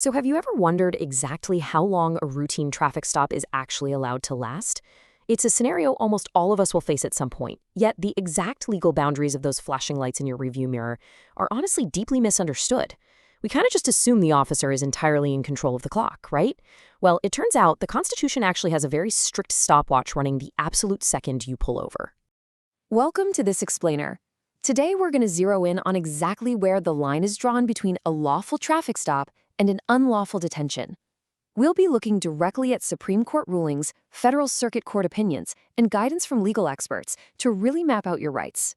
So have you ever wondered exactly how long a routine traffic stop is actually allowed to last? It's a scenario almost all of us will face at some point, yet the exact legal boundaries of those flashing lights in your rearview mirror are honestly deeply misunderstood. We kind of just assume the officer is entirely in control of the clock, right? Well, it turns out the Constitution actually has a very strict stopwatch running the absolute second you pull over. Welcome to This Explainer. Today we're going to zero in on exactly where the line is drawn between a lawful traffic stop and an unlawful detention. We'll be looking directly at Supreme Court rulings, Federal Circuit Court opinions, and guidance from legal experts to really map out your rights.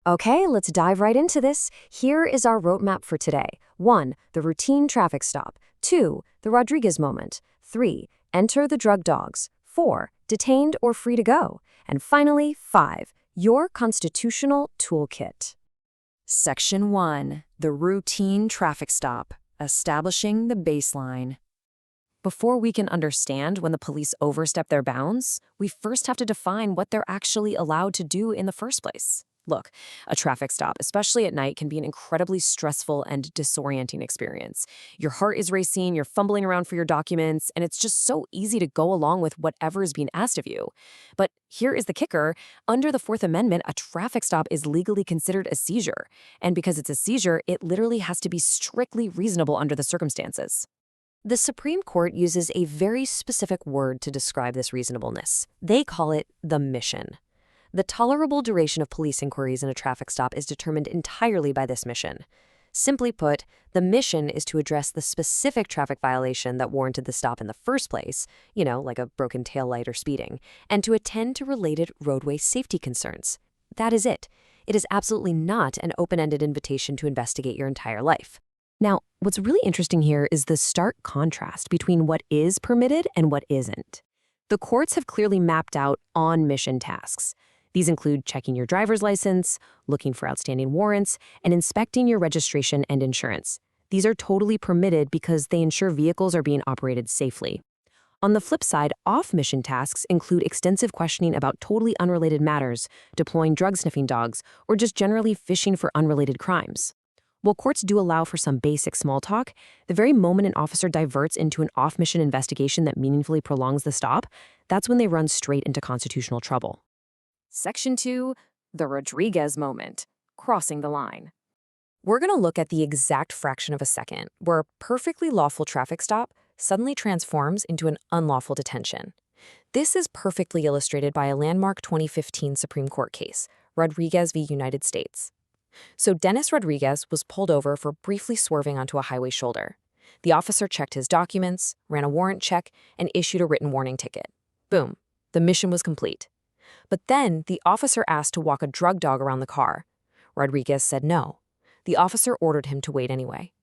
Okay, let's dive right into this. Here is our roadmap for today. 1. The routine traffic stop. 2. The Rodriguez moment. 3. Enter the drug dogs. 4. Detained or free to go. And finally, 5. Your constitutional toolkit. Section 1. The routine traffic stop. Establishing the baseline. Before we can understand when the police overstep their bounds, we first have to define what they're actually allowed to do in the first place. Look, a traffic stop, especially at night, can be an incredibly stressful and disorienting experience. Your heart is racing, you're fumbling around for your documents, and it's just so easy to go along with whatever is being asked of you. But here is the kicker. Under the Fourth Amendment, a traffic stop is legally considered a seizure. And because it's a seizure, it literally has to be strictly reasonable under the circumstances. The Supreme Court uses a very specific word to describe this reasonableness. They call it the mission. The tolerable duration of police inquiries in a traffic stop is determined entirely by this mission. Simply put, the mission is to address the specific traffic violation that warranted the stop in the first place, like a broken taillight or speeding, and to attend to related roadway safety concerns. That is it. It is absolutely not an open-ended invitation to investigate your entire life. Now, what's really interesting here is the stark contrast between what is permitted and what isn't. The courts have clearly mapped out on-mission tasks. These include checking your driver's license, looking for outstanding warrants, and inspecting your registration and insurance. These are totally permitted because they ensure vehicles are being operated safely. On the flip side, off-mission tasks include extensive questioning about totally unrelated matters, deploying drug-sniffing dogs, or just generally fishing for unrelated crimes. While courts do allow for some basic small talk, the very moment an officer diverts into an off-mission investigation that meaningfully prolongs the stop, that's when they run straight into constitutional trouble. Section 2. The Rodriguez moment. Crossing the line. We're going to look at the exact fraction of a second where a perfectly lawful traffic stop suddenly transforms into an unlawful detention. This is perfectly illustrated by a landmark 2015 Supreme Court case, Rodriguez v. United States. So Dennis Rodriguez was pulled over for briefly swerving onto a highway shoulder. The officer checked his documents, ran a warrant check, and issued a written warning ticket. Boom. The mission was complete. But then the officer asked to walk a drug dog around the car. Rodriguez said no. The officer ordered him to wait anyway.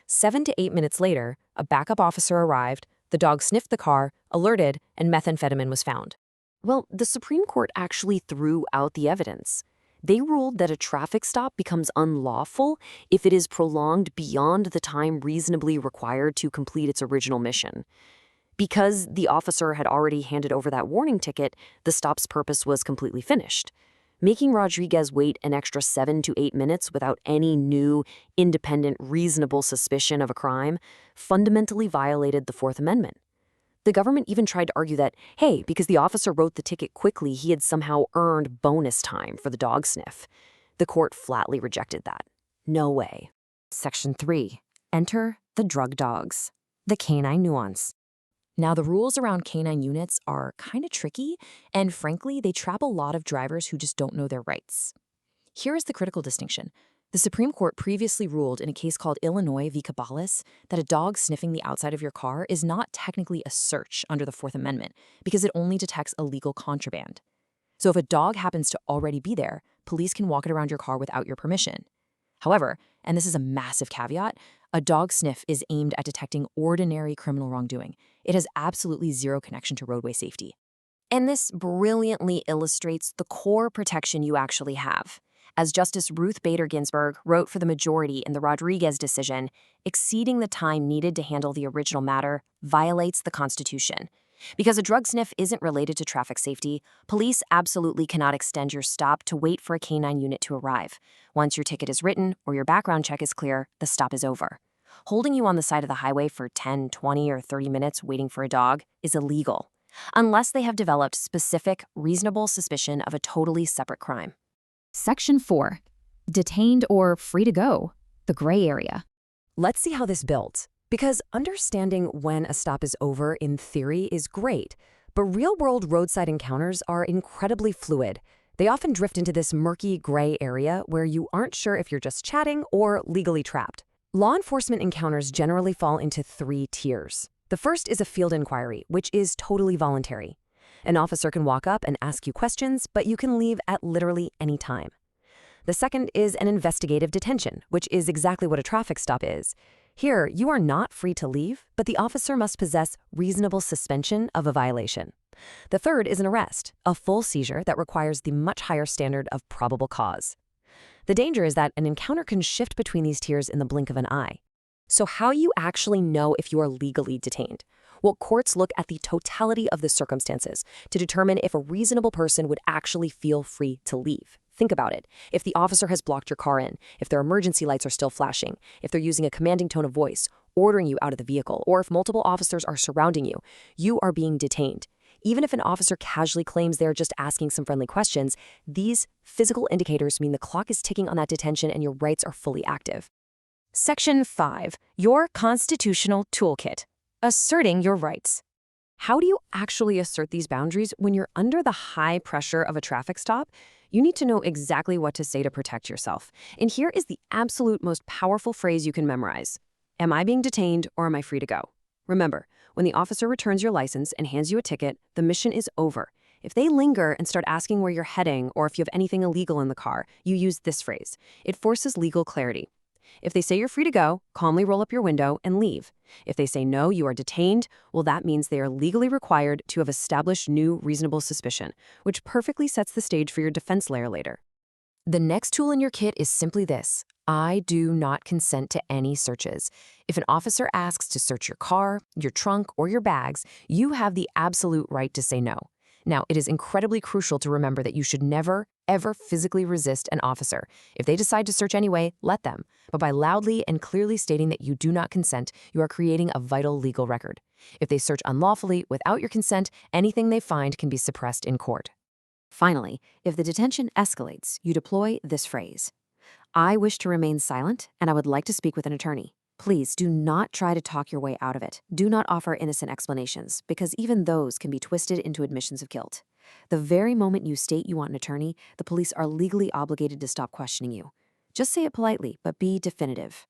7 to 8 minutes later, a backup officer arrived, the dog sniffed the car, alerted, and methamphetamine was found. Well, the Supreme Court actually threw out the evidence. They ruled that a traffic stop becomes unlawful if it is prolonged beyond the time reasonably required to complete its original mission. Because the officer had already handed over that warning ticket, the stop's purpose was completely finished. Making Rodriguez wait an extra 7 to 8 minutes without any new, independent, reasonable suspicion of a crime fundamentally violated the Fourth Amendment. The government even tried to argue that, hey, because the officer wrote the ticket quickly, he had somehow earned bonus time for the dog sniff. The court flatly rejected that. No way. Section 3. Enter the drug dogs. The canine nuance. Now, the rules around canine units are kind of tricky, and frankly, they trap a lot of drivers who just don't know their rights. Here is the critical distinction. The Supreme Court previously ruled in a case called Illinois v. Cabales that a dog sniffing the outside of your car is not technically a search under the Fourth Amendment because it only detects illegal contraband. So if a dog happens to already be there, police can walk it around your car without your permission. However, and this is a massive caveat, a dog sniff is aimed at detecting ordinary criminal wrongdoing. It has absolutely zero connection to roadway safety. And this brilliantly illustrates the core protection you actually have. As Justice Ruth Bader Ginsburg wrote for the majority in the Rodriguez decision, exceeding the time needed to handle the original matter violates the Constitution. Because a drug sniff isn't related to traffic safety, police absolutely cannot extend your stop to wait for a canine unit to arrive. Once your ticket is written or your background check is clear, the stop is over. Holding you on the side of the highway for 10, 20, or 30 minutes waiting for a dog is illegal, unless they have developed specific, reasonable suspicion of a totally separate crime. Section 4. Detained or free to go, the gray area. Let's see how this builds. Because understanding when a stop is over in theory is great, but real-world roadside encounters are incredibly fluid. They often drift into this murky gray area where you aren't sure if you're just chatting or legally trapped. Law enforcement encounters generally fall into 3 tiers. The first is a field inquiry, which is totally voluntary. An officer can walk up and ask you questions, but you can leave at literally any time. The second is an investigative detention, which is exactly what a traffic stop is. Here, you are not free to leave, but the officer must possess reasonable suspension of a violation. The third is an arrest, a full seizure that requires the much higher standard of probable cause. The danger is that an encounter can shift between these tiers in the blink of an eye. So how you actually know if you are legally detained? Well, courts look at the totality of the circumstances to determine if a reasonable person would actually feel free to leave. Think about it. If the officer has blocked your car in, if their emergency lights are still flashing, if they're using a commanding tone of voice, ordering you out of the vehicle, or if multiple officers are surrounding you, you are being detained. Even if an officer casually claims they're just asking some friendly questions, these physical indicators mean the clock is ticking on that detention and your rights are fully active. Section 5. Your Constitutional Toolkit. Asserting your rights. How do you actually assert these boundaries when you're under the high pressure of a traffic stop? You need to know exactly what to say to protect yourself. And here is the absolute most powerful phrase you can memorize. Am I being detained or am I free to go? Remember, when the officer returns your license and hands you a ticket, the mission is over. If they linger and start asking where you're heading or if you have anything illegal in the car, you use this phrase. It forces legal clarity. If they say you're free to go, calmly roll up your window and leave. If they say no, you are detained, well, that means they are legally required to have established new reasonable suspicion, which perfectly sets the stage for your defense layer later. The next tool in your kit is simply this. I do not consent to any searches. If an officer asks to search your car, your trunk, or your bags, you have the absolute right to say no. Now, it is incredibly crucial to remember that you should never, ever physically resist an officer. If they decide to search anyway, let them. But by loudly and clearly stating that you do not consent, you are creating a vital legal record. If they search unlawfully without your consent, anything they find can be suppressed in court. Finally, if the detention escalates, you deploy this phrase. I wish to remain silent, and I would like to speak with an attorney. Please do not try to talk your way out of it. Do not offer innocent explanations, because even those can be twisted into admissions of guilt. The very moment you state you want an attorney, the police are legally obligated to stop questioning you. Just say it politely, but be definitive.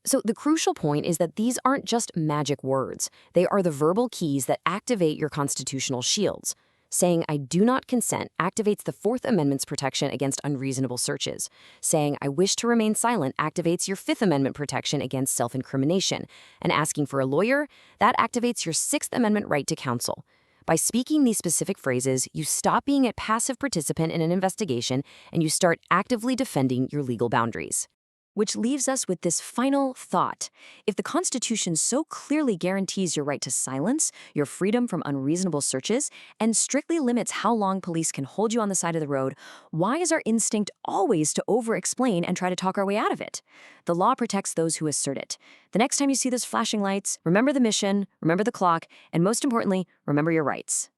So the crucial point is that these aren't just magic words. They are the verbal keys that activate your constitutional shields. Saying, I do not consent activates the Fourth Amendment's protection against unreasonable searches. Saying, I wish to remain silent activates your Fifth Amendment protection against self-incrimination. And asking for a lawyer, that activates your Sixth Amendment right to counsel. By speaking these specific phrases, you stop being a passive participant in an investigation and you start actively defending your legal boundaries. Which leaves us with this final thought. If the Constitution so clearly guarantees your right to silence, your freedom from unreasonable searches, and strictly limits how long police can hold you on the side of the road, why is our instinct always to over-explain and try to talk our way out of it? The law protects those who assert it. The next time you see those flashing lights, remember the mission, remember the clock, and most importantly, remember your rights.